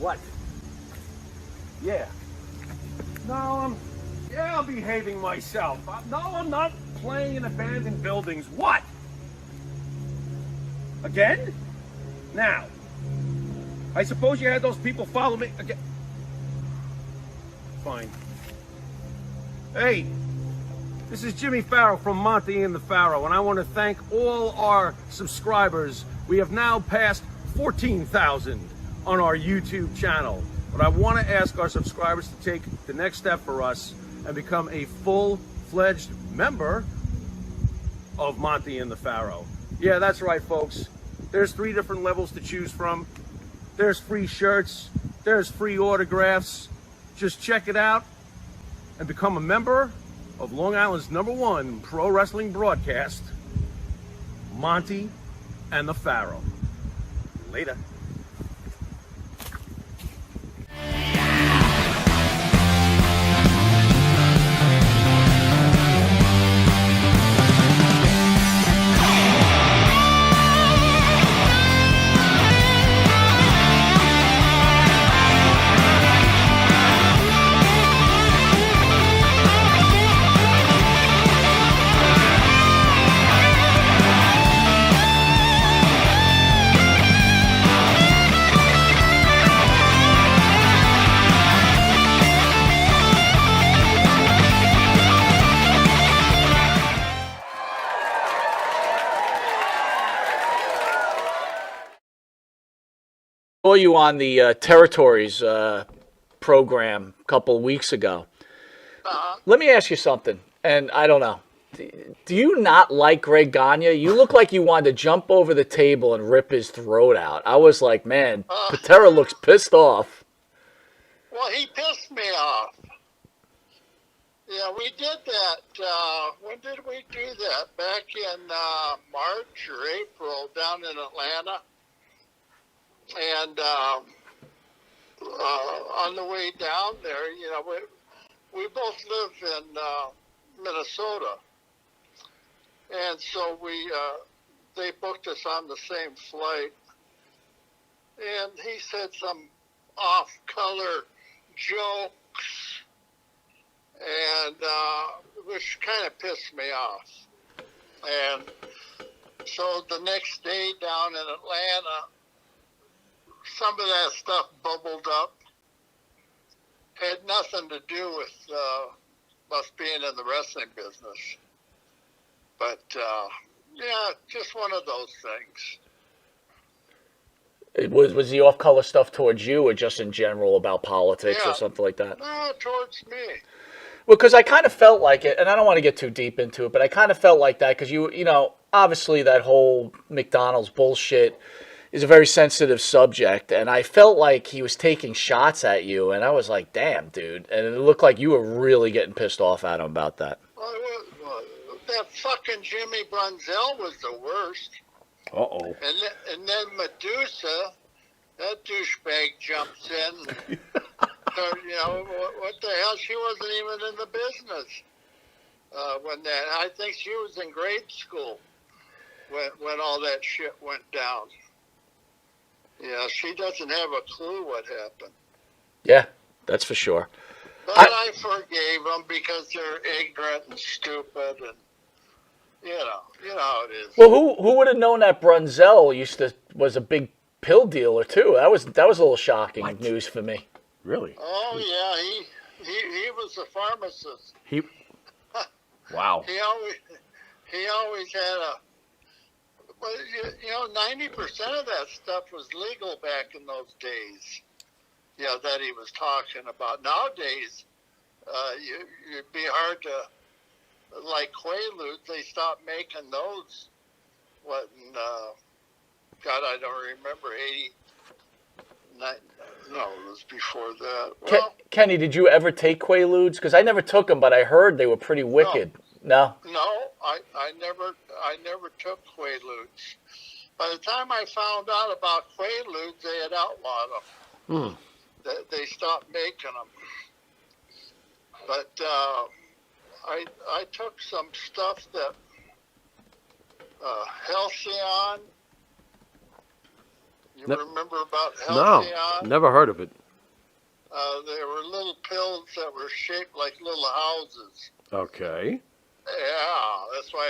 What? Yeah. No, I'm behaving myself. No, I'm not playing in abandoned buildings. What? Again? Now, I suppose you had those people follow me again. Fine. Hey, this is Jimmy Farrow from Monty and the Pharaoh, and I want to thank all our subscribers. We have now passed 14,000 on our YouTube channel. But I want to ask our subscribers to take the next step for us and become a full-fledged member of Monty and the Pharaoh. Yeah, that's right, folks. There's 3 different levels to choose from. There's free shirts. There's free autographs. Just check it out and become a member of Long Island's #1 pro wrestling broadcast, Monty and the Pharaoh. Later. Saw you on the Territories program a couple of weeks ago. Let me ask you something, and I don't know. Do you not like Greg Gagne? You look like you wanted to jump over the table and rip his throat out. I was like, man, Patera looks pissed off. Well, he pissed me off. Yeah, we did that. When did we do that? Back in March or April down in Atlanta. And on the way down there, you know, we both live in Minnesota. And so they booked us on the same flight. And he said some off-color jokes, and which kind of pissed me off. And so the next day down in Atlanta, some of that stuff bubbled up. Had nothing to do with us being in the wrestling business. But, yeah, just one of those things. Was the off-color stuff towards you or just in general about politics or something like that? No, towards me. Well, because I kind of felt like it, and I don't want to get too deep into it, but I kind of felt like that because you know, obviously that whole McDonald's bullshit is a very sensitive subject, and I felt like he was taking shots at you, and I was like, damn, dude. And it looked like you were really getting pissed off at him about that. Well, that fucking Jimmy Brunzell was the worst. Uh-oh. And then Medusa, that douchebag jumps in. So, you know, what the hell? She wasn't even in the business when that. I think she was in grade school when all that shit went down. Yeah, she doesn't have a clue what happened. Yeah, that's for sure. But I forgave them because they're ignorant and stupid, and you know how it is. Well, who would have known that Brunzell was a big pill dealer too? That was a little shocking news for me. Really? Oh yeah, he was a pharmacist. Wow. He always had a. Well, you know, 90% of that stuff was legal back in those days. Yeah, that he was talking about. Nowadays, it'd be hard to, like Quaaludes, they stopped making those. God, I don't remember, 89, no, it was before that. Well, Kenny, did you ever take Quaaludes? Because I never took them, but I heard they were pretty wicked. No? No, I never took Quaaludes. By the time I found out about Quaaludes, they had outlawed them. They stopped making them. But I took some stuff that Halcyon You Ne- remember about No, Halcyon? never heard of it. There were little pills that were shaped like little houses. Okay. Yeah, that's why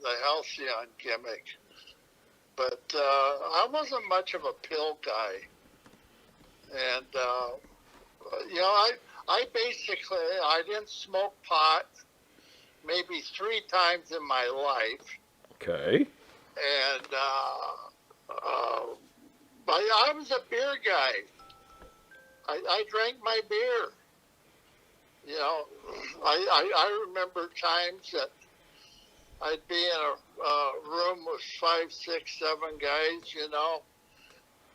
the Halcyon gimmick. But I wasn't much of a pill guy, and I basically I didn't smoke pot maybe 3 times in my life, Okay. and but I was a beer guy. I drank my beer. You know, I remember times that I'd be in a room with 5, 6, 7 guys, you know,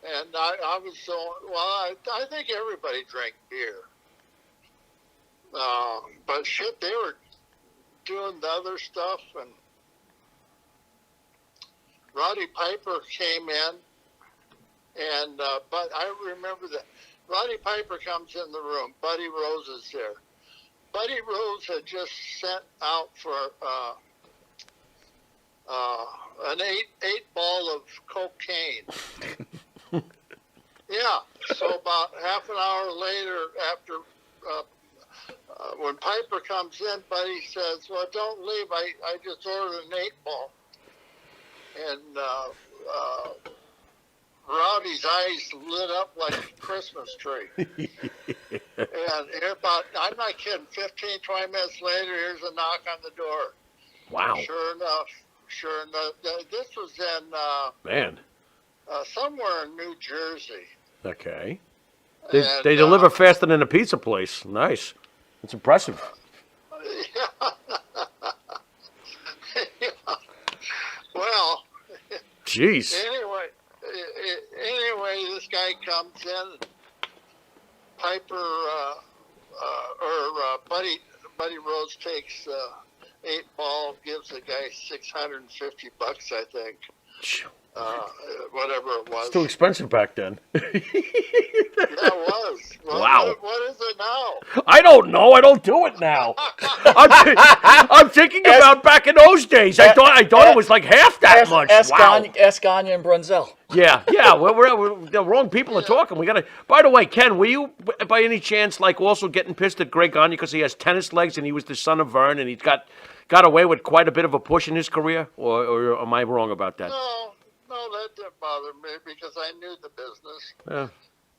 and I was so, well, I think everybody drank beer. But shit, they were doing the other stuff, and Roddy Piper came in, and but I remember that Roddy Piper comes in the room. Buddy Rose is there. Buddy Rose had just sent out for an eight ball of cocaine. Yeah. So about half an hour later, after when Piper comes in, Buddy says, "Well, don't leave. I just ordered an 8 ball." And Rowdy's eyes lit up like a Christmas tree. And about, I'm not kidding, 15, 20 minutes later, here's a knock on the door. Wow. Sure enough, this was in Man. somewhere in New Jersey. Okay. And, They deliver faster than a pizza place. Nice. It's impressive. Yeah. Yeah. Well, Jeez. anyway, this guy comes in. Piper Buddy Rose takes 8 ball, gives the guy $650, I think. Whatever it was. It's too expensive back then. Yeah, it was. Well, Wow. What is it now? I don't know. I don't do it now. I'm thinking about back in those days. I thought it was like half that much. Wow. Ask Gagne and Brunzell. Yeah. We're the wrong people are talking. We gotta. By the way, Ken, were you by any chance like also getting pissed at Greg Gagne because he has tennis legs and he was the son of Vern and he got away with quite a bit of a push in his career? Or am I wrong about that? No, that didn't bother me because I knew the business. Yeah.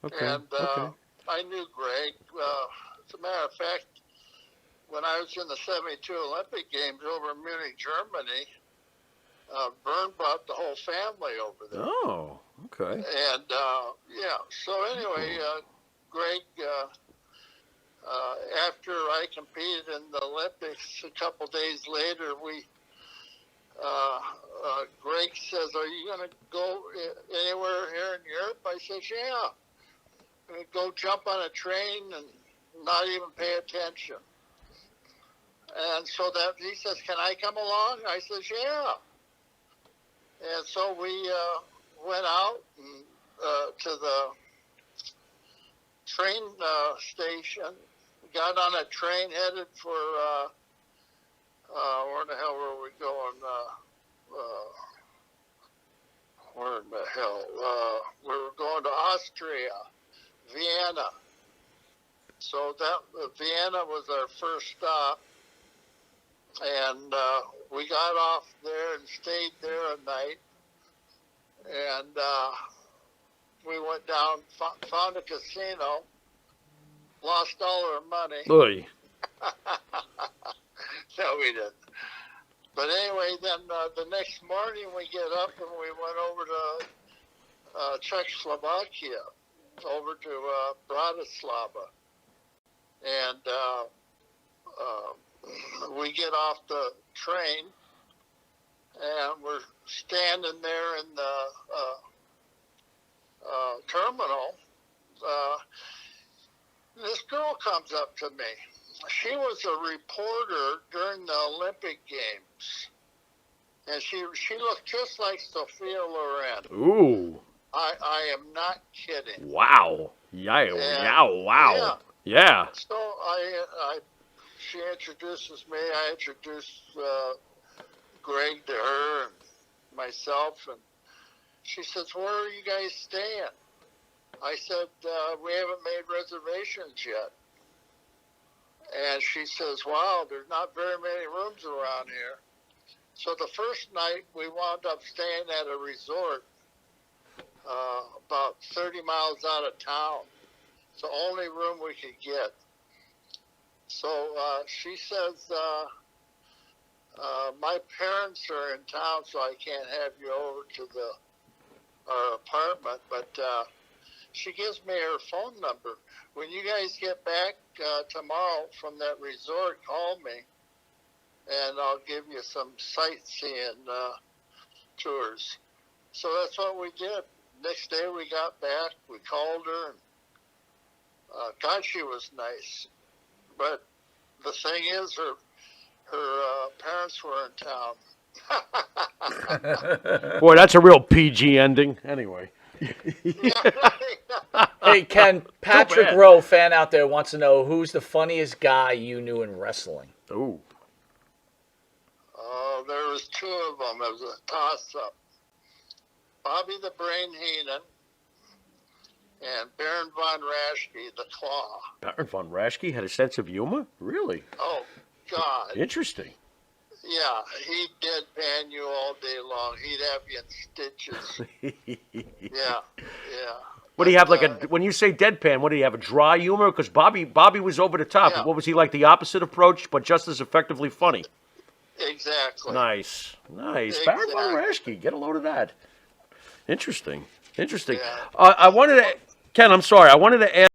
Okay. And okay. I knew Greg. As a matter of fact, when I was in the '72 Olympic Games over in Munich, Germany, Vern brought the whole family over there. Oh, okay. And yeah, so anyway, Greg, after I competed in the Olympics, a couple days later, Greg says, "Are you going to go anywhere here in Europe?" I says, "Yeah. I'm going to go jump on a train and not even pay attention." And so he says, "Can I come along?" I says, "Yeah." And so we went out and, to the train station, got on a train headed for, where the hell were we going? Where in the hell? We were going to Austria, Vienna. So Vienna was our first stop. And we got off there and stayed there a night. And we went down, found a casino, lost all our money. Oy. No, we didn't. But anyway, then the next morning we get up and we went over to Czechoslovakia, over to Bratislava. And we get off the train and we're standing there in the terminal. This girl comes up to me. She was a reporter during the Olympic Games, and she looked just like Sophia Loren. Ooh. I am not kidding. Wow. Wow. Yeah. So she introduces me. I introduce Greg to her and myself, and She says, "Where are you guys staying?" I said, "We haven't made reservations yet." And she says, "Wow, there's not very many rooms around here." So the first night we wound up staying at a resort about 30 miles out of town. It's the only room we could get. So she says, "My parents are in town, so I can't have you over to our apartment." But she gives me her phone number. When you guys get back tomorrow from that resort, call me, and I'll give you some sightseeing tours. So that's what we did. Next day we got back, we called her, and God, she was nice. But the thing is, her parents were in town. Boy, that's a real PG ending. Anyway. Hey, Ken, Patrick bad. Rowe, fan out there, wants to know who's the funniest guy you knew in wrestling. Ooh. There was two of them. It was a toss-up. Bobby the Brain Heenan and Baron von Raschke, the Claw. Baron von Raschke had a sense of humor? Really? Oh, God. Interesting. Yeah, he'd deadpan you all day long. He'd have you in stitches. Yeah. What do you have, like when you say deadpan, what do you have, a dry humor? Because Bobby was over the top. Yeah. What was he like, the opposite approach, but just as effectively funny? Exactly. Nice. Exactly. Baron von Raschke, get a load of that. Interesting. Yeah. I wanted to, Ken, I'm sorry, I wanted to ask